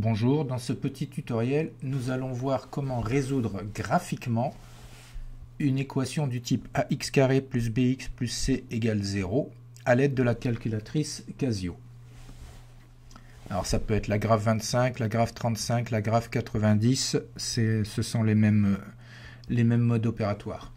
Bonjour, dans ce petit tutoriel, nous allons voir comment résoudre graphiquement une équation du type ax carré plus bx plus c égale 0 à l'aide de la calculatrice Casio. Alors ça peut être la graphe 25, la graphe 35, la graphe 90, ce sont les mêmes modes opératoires.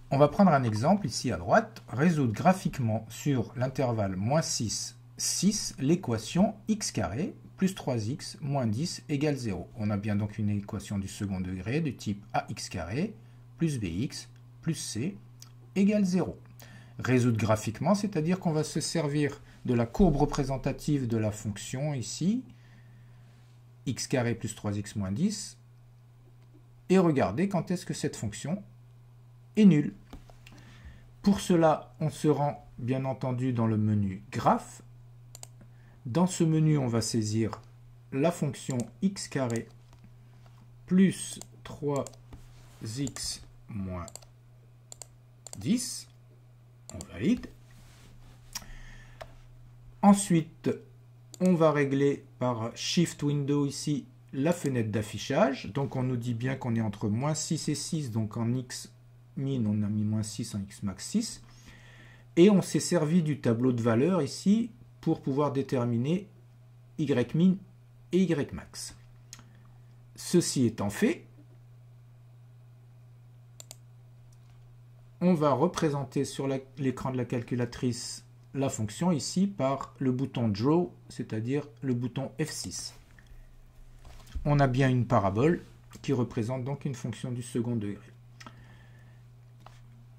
On va prendre un exemple ici à droite, résoudre graphiquement sur l'intervalle -6, 6 l'équation x carré plus 3x moins 10 égale 0. On a bien donc une équation du second degré du type ax carré plus bx plus c égale 0. Résoudre graphiquement, c'est-à-dire qu'on va se servir de la courbe représentative de la fonction ici, x carré plus 3x moins 10, et regarder quand est-ce que cette fonction est nulle. Pour cela, on se rend bien entendu dans le menu graphe. Dans ce menu, on va saisir la fonction x carré plus 3x moins 10. On valide. Ensuite, on va régler par Shift Window ici la fenêtre d'affichage. Donc on nous dit bien qu'on est entre -6 et 6. Donc en x min, on a mis -6, en x max 6. Et on s'est servi du tableau de valeurs ici pour pouvoir déterminer y min et y max. Ceci étant fait, on va représenter sur l'écran de la calculatrice la fonction ici par le bouton Draw, c'est-à-dire le bouton F6. On a bien une parabole qui représente donc une fonction du second degré.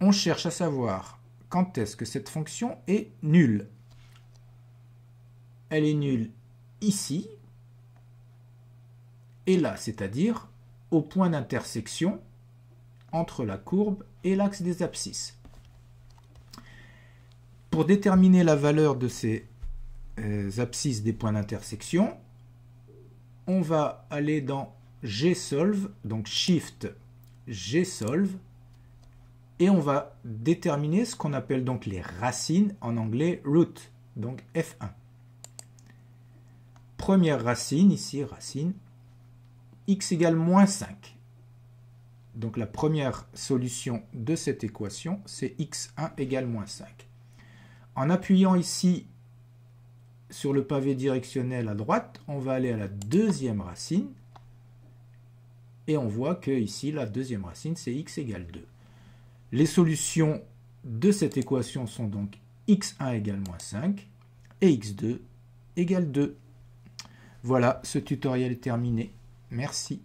On cherche à savoir quand est-ce que cette fonction est nulle. Elle est nulle ici et là, c'est-à-dire au point d'intersection entre la courbe et l'axe des abscisses. Pour déterminer la valeur de ces abscisses des points d'intersection, on va aller dans Gsolve, donc Shift Gsolve, et on va déterminer ce qu'on appelle donc les racines, en anglais root, donc F1. Première racine, ici racine, x égale -5. Donc la première solution de cette équation, c'est x1 égale -5. En appuyant ici sur le pavé directionnel à droite, on va aller à la deuxième racine, et on voit que ici, la deuxième racine, c'est x égale 2. Les solutions de cette équation sont donc x1 égale -5 et x2 égale 2. Voilà, ce tutoriel est terminé. Merci.